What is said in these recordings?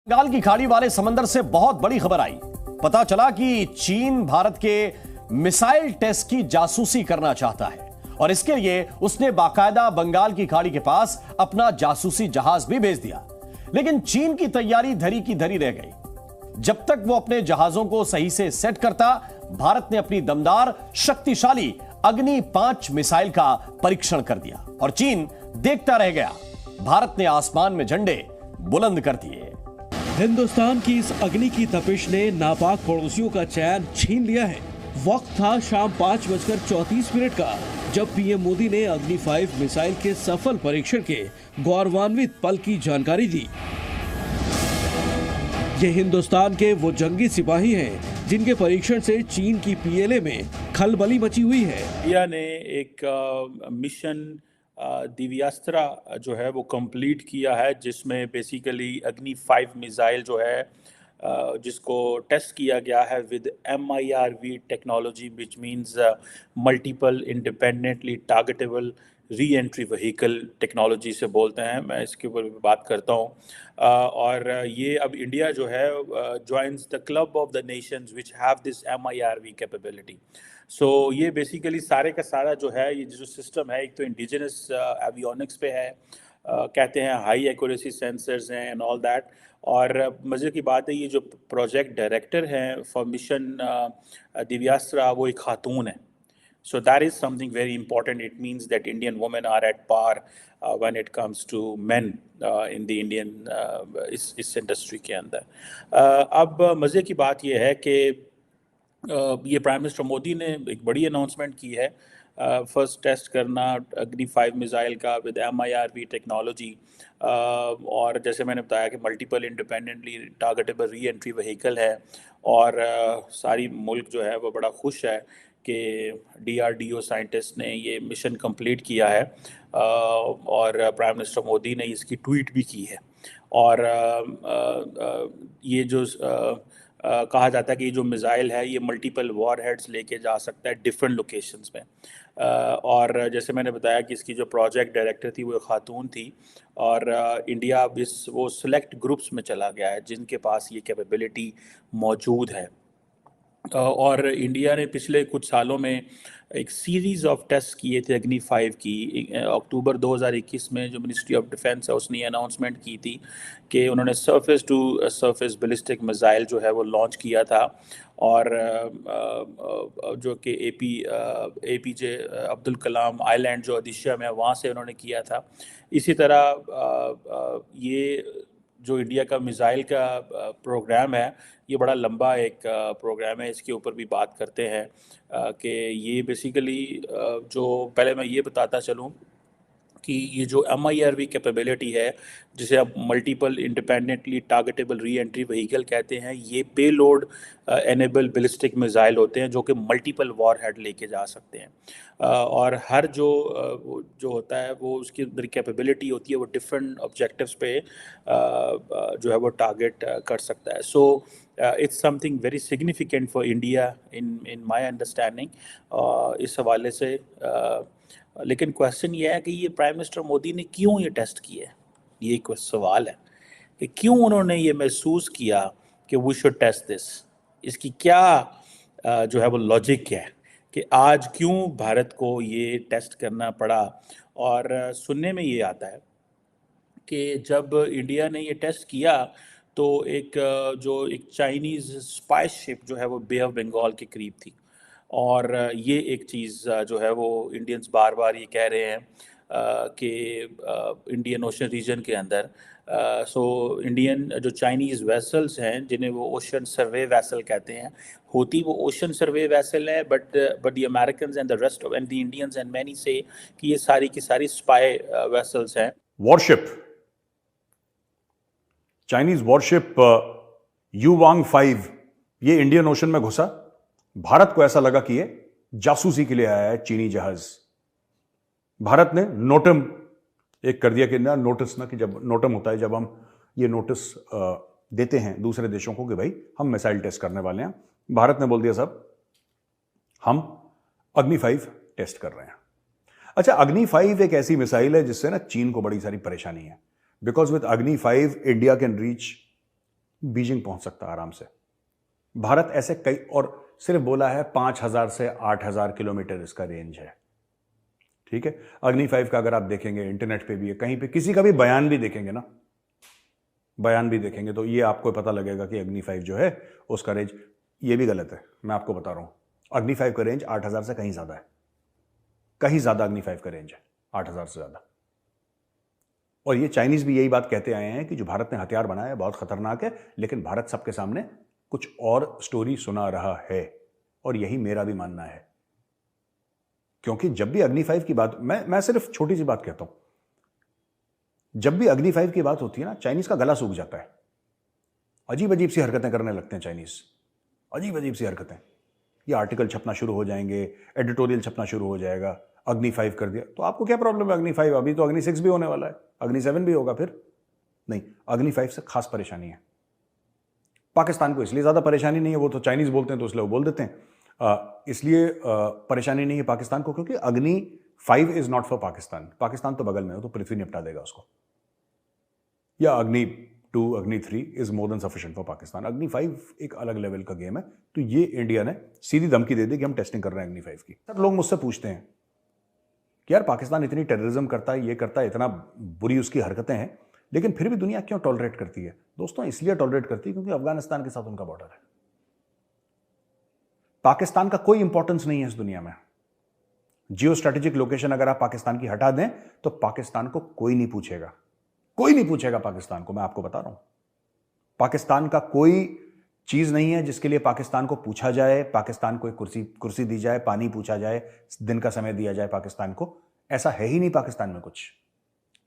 बंगाल की खाड़ी वाले समंदर से बहुत बड़ी खबर आई। पता चला कि चीन भारत के मिसाइल टेस्ट की जासूसी करना चाहता है और इसके लिए उसने बाकायदा बंगाल की खाड़ी के पास अपना जासूसी जहाज भी भेज दिया। लेकिन चीन की तैयारी धरी की धरी रह गई। जब तक वो अपने जहाजों को सही से सेट करता, भारत ने अपनी दमदार शक्तिशाली अग्नि 5 मिसाइल का परीक्षण कर दिया और चीन देखता रह गया। भारत ने आसमान में झंडे बुलंद कर दिए। हिंदुस्तान की इस अग्नि की तपिश ने नापाक पड़ोसियों का चैन छीन लिया है। वक्त था शाम 5:34 का, जब पीएम मोदी ने अग्नि 5 मिसाइल के सफल परीक्षण के गौरवान्वित पल की जानकारी दी। ये हिंदुस्तान के वो जंगी सिपाही हैं जिनके परीक्षण से चीन की पीएलए में खलबली मची हुई है। इंडिया ने एक मिशन दिव्यास्त्र जो है वो कंप्लीट किया है, जिसमें बेसिकली अग्नि 5 मिसाइल जो है जिसको टेस्ट किया गया है with MIRV technology, which means multiple independently targetable re entry vehicle technology से बोलते हैं। मैं इसके ऊपर भी बात करता हूँ। और ये अब इंडिया जो है joins the club of the nations which have this MIRV capability. सो ये बेसिकली सारे का सारा जो है ये जो सिस्टम है, एक तो इंडिजिनस एवियोनिक्स पे है, कहते हैं हाई एक्यूरेसी सेंसर्स हैं एंड ऑल दैट। और मज़े की बात है, ये जो प्रोजेक्ट डायरेक्टर हैं फॉर मिशन दिव्यास्त्र वो एक खातून है। So that is something very important. It means that Indian women are at par when it comes to men in the Indian इस इंडस्ट्री के अंदर। अब मज़े की बात यह है कि ये प्राइम मिनिस्टर मोदी ने एक बड़ी अनाउंसमेंट की है, फर्स्ट टेस्ट करना अग्नि 5 मिसाइल का विद MIRV टेक्नोलॉजी। और जैसे मैंने बताया कि multiple independently targetable re entry vehicle है। और सारी मुल्क जो है वो बड़ा खुश है कि DRDO साइंटिस्ट ने ये मिशन कंप्लीट किया है। और प्राइम मिनिस्टर मोदी ने इसकी ट्वीट भी की है। और ये जो कहा जाता है कि ये जो मिसाइल है ये मल्टीपल वॉरहेड्स लेके जा सकता है डिफरेंट लोकेशंस में। और जैसे मैंने बताया कि इसकी जो प्रोजेक्ट डायरेक्टर थी वो खातून थी। और इंडिया अब वो सिलेक्ट ग्रुप्स में चला गया है जिनके पास ये कैपेबिलिटी मौजूद है। और इंडिया ने पिछले कुछ सालों में एक सीरीज़ ऑफ टेस्ट किए थे अग्नि 5 की। अक्टूबर 2021 में जो मिनिस्ट्री ऑफ डिफेंस है उसने अनाउंसमेंट की थी कि उन्होंने surface to surface ballistic missile जो है वो लॉन्च किया था। और जो कि APJ अब्दुल कलाम आइलैंड जो ओडिशा में है वहाँ से उन्होंने किया था। इसी तरह ये जो इंडिया का मिसाइल का प्रोग्राम है ये बड़ा लंबा एक प्रोग्राम है। इसके ऊपर भी बात करते हैं कि ये बेसिकली जो पहले मैं ये बताता चलूँ कि ये जो MIRV कैपेबिलिटी है, जिसे आप multiple independently targetable re entry vehicle कहते हैं, ये पेलोड एनेबल बैलिस्टिक मिसाइल होते हैं जो कि मल्टीपल वॉरहेड लेके जा सकते हैं। और हर जो होता है वो उसकी अंदर कैपेबिलिटी होती है, वो डिफरेंट ऑब्जेक्टिव्स पे जो है वो टारगेट कर सकता है। So it's something very significant for India in my understanding इस हवाले से। लेकिन क्वेश्चन ये है कि ये प्राइम मिनिस्टर मोदी ने क्यों ये टेस्ट किया है, ये एक सवाल है कि क्यों उन्होंने ये महसूस किया कि वी शुड टेस्ट दिस। इसकी क्या जो है वो लॉजिक है कि आज क्यों भारत को ये टेस्ट करना पड़ा। और सुनने में ये आता है कि जब इंडिया ने ये टेस्ट किया तो एक चाइनीज़ स्पाई शिप जो है वो बे ऑफ बंगाल के करीब थी। और ये एक चीज़ जो है वो इंडियंस बार बार ये कह रहे हैं कि इंडियन ओशन रीजन के अंदर सो इंडियन जो चाइनीज़ वेसल्स हैं जिन्हें वो ओशन सर्वे वेसल कहते हैं, होती वो ओशन सर्वे वेसल है, but the Americans and the rest of and the Indians and many से कि ये सारी की सारी स्पाई वेसल्स हैं। वॉरशिप, चाइनीज वॉरशिप युवांग 5 ये इंडियन ओशन में घुसा। भारत को ऐसा लगा कि ये जासूसी के लिए आया है चीनी जहाज। भारत ने नोटम एक कर दिया कि ना नोटिस, ना कि जब नोटम होता है जब हम ये नोटिस देते हैं दूसरे देशों को कि भाई हम मिसाइल टेस्ट करने वाले हैं, भारत ने बोल दिया साहब हम अग्नि 5 टेस्ट कर रहे हैं। अच्छा, अग्नि 5 एक ऐसी मिसाइल है जिससे ना चीन को बड़ी सारी परेशानी है, बिकॉज विद अग्नि 5 इंडिया कैन रीच बीजिंग पहुंच सकता है आराम से। भारत ऐसे कई, और सिर्फ बोला है 5,000 से 8,000 किलोमीटर इसका रेंज है। ठीक है, अग्नि 5 का अगर आप देखेंगे इंटरनेट पे भी है, कहीं पे किसी का भी बयान भी देखेंगे ना, बयान भी देखेंगे तो ये आपको पता लगेगा कि अग्नि 5 जो है उसका रेंज, ये भी गलत है, मैं आपको बता रहा हूं। अग्नि 5 का रेंज 8,000 से कहीं ज्यादा है, कहीं ज्यादा अग्नि 5 का रेंज है, 8,000 से ज्यादा। और ये चाइनीज भी यही बात कहते आए हैं कि जो भारत ने हथियार बनाया है बहुत खतरनाक है, लेकिन भारत सबके सामने कुछ और स्टोरी सुना रहा है, और यही मेरा भी मानना है। क्योंकि जब भी अग्नि 5 की बात, मैं सिर्फ छोटी सी बात कहता हूं, जब भी अग्नि 5 की बात होती है ना, चाइनीज का गला सूख जाता है। अजीब अजीब सी हरकतें करने लगते हैं चाइनीज, अजीब अजीब सी हरकतें। ये आर्टिकल छपना शुरू हो जाएंगे, एडिटोरियल छपना शुरू हो जाएगा, अग्नि 5 कर दिया, तो आपको क्या प्रॉब्लम है अग्नि 5? अभी तो अग्नि 6 भी होने वाला है, अग्नि 7 भी होगा फिर। नहीं, अग्नि 5 से खास परेशानी है पाकिस्तान को। इसलिए ज्यादा परेशानी नहीं है, वो तो चाइनीज बोलते हैं तो इसलिए वो बोल देते हैं, इसलिए परेशानी नहीं है पाकिस्तान को, क्योंकि अग्नि 5 is not for Pakistan. Pakistan तो बगल में हो, तो पृथ्वी निपटा देगा उसको। या अग्नि 2, अग्नि 3 is more than sufficient for Pakistan. अग्नि 5 एक अलग लेवल का गेम है। तो ये इंडिया ने सीधी धमकी दे दी कि हम टेस्टिंग कर रहे हैं अग्नि 5 की। सर लोग मुझसे पूछते हैं कि यार पाकिस्तान इतनी टेररिज्म करता है, ये करता है, इतना बुरी उसकी हरकतें हैं, लेकिन फिर भी दुनिया क्यों टॉलरेट करती है? दोस्तों इसलिए टॉलरेट करती है क्योंकि अफगानिस्तान के साथ उनका बॉर्डर है। पाकिस्तान का कोई इंपॉर्टेंस नहीं है इस दुनिया में। जियो स्ट्रेटेजिक लोकेशन अगर आप पाकिस्तान की हटा दें तो पाकिस्तान को कोई नहीं पूछेगा, कोई नहीं पूछेगा पाकिस्तान को। मैं आपको बता रहा हूं, पाकिस्तान का कोई चीज नहीं है जिसके लिए पाकिस्तान को पूछा जाए, पाकिस्तान को एक कुर्सी दी जाए, पानी पूछा जाए, दिन का समय दिया जाए पाकिस्तान को। ऐसा है ही नहीं पाकिस्तान में कुछ।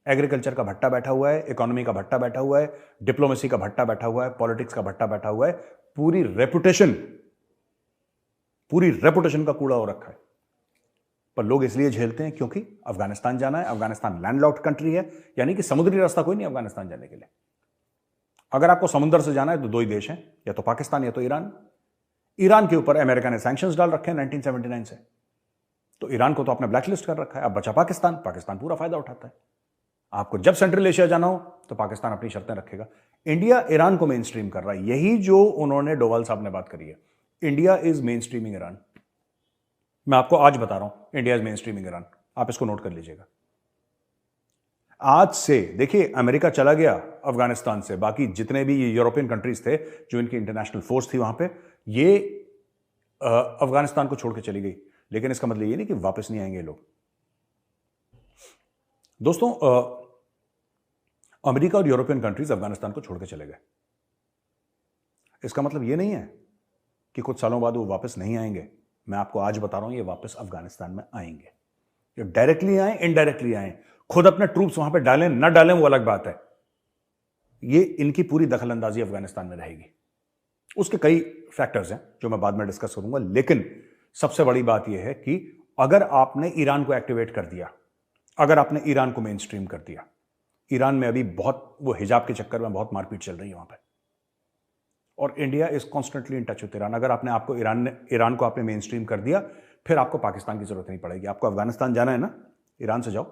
एग्रीकल्चर का भट्टा बैठा हुआ है, इकोनॉमी का भट्टा बैठा हुआ है, डिप्लोमेसी का भट्टा बैठा हुआ है, पॉलिटिक्स का भट्टा बैठा हुआ है, पूरी रेपुटेशन का कूड़ा हो रखा है। पर लोग इसलिए झेलते हैं क्योंकि अफगानिस्तान जाना है। अफगानिस्तान लैंडलॉक्ड कंट्री है, यानी कि समुद्री रास्ता कोई नहीं अफगानिस्तान जाने के लिए। अगर आपको समुद्र से जाना है तो दो ही देश हैं, या तो पाकिस्तान या तो ईरान। ईरान के ऊपर अमेरिका ने सैंक्शंस डाल रखे हैं 1979 से, तो ईरान को तो आपने ब्लैकलिस्ट कर रखा है। अब बचा पाकिस्तान, पाकिस्तान पूरा फायदा उठाता है। आपको जब सेंट्रल एशिया जाना हो तो पाकिस्तान अपनी शर्तें रखेगा। इंडिया ईरान को मेन स्ट्रीम कर रहा है, यही जो उन्होंने डोवाल साहब ने बात करी है। India is main streaming Iran. मैं आपको आज बता रहा हूं, India is main streaming Iran. आप इसको नोट कर लीजिएगा। आज से देखिए, अमेरिका चला गया अफगानिस्तान से, बाकी जितने भी यूरोपियन कंट्रीज थे जो इनकी इंटरनेशनल फोर्स थी वहां पे, ये अफगानिस्तान को छोड़ के चली गई। लेकिन इसका मतलब ये नहीं कि वापस नहीं आएंगे लोग। दोस्तों, अमेरिका और यूरोपियन कंट्रीज अफगानिस्तान को छोड़ के चले गए। इसका मतलब ये नहीं है कि कुछ सालों बाद वो वापस नहीं आएंगे। मैं आपको आज बता रहा हूं, ये वापस अफगानिस्तान में आएंगे। ये डायरेक्टली आए, इनडायरेक्टली आए, खुद अपने ट्रूप्स वहां पे डालें ना डालें वो अलग बात है। ये इनकी पूरी दखलंदाजी अफगानिस्तान में रहेगी। उसके कई फैक्टर्स हैं जो मैं बाद में डिस्कस करूंगा, लेकिन सबसे बड़ी बात यह है कि अगर आपने ईरान को एक्टिवेट कर दिया, अगर आपने ईरान को मेन स्ट्रीम कर दिया, ईरान में अभी बहुत वो हिजाब के चक्कर में बहुत मारपीट चल रही है वहां पे, और India is constantly in touch with Iran. अगर आपने आपको ईरान को आपने मेन स्ट्रीम कर दिया, फिर आपको पाकिस्तान की जरूरत नहीं पड़ेगी। आपको अफगानिस्तान जाना है ना, ईरान से जाओ,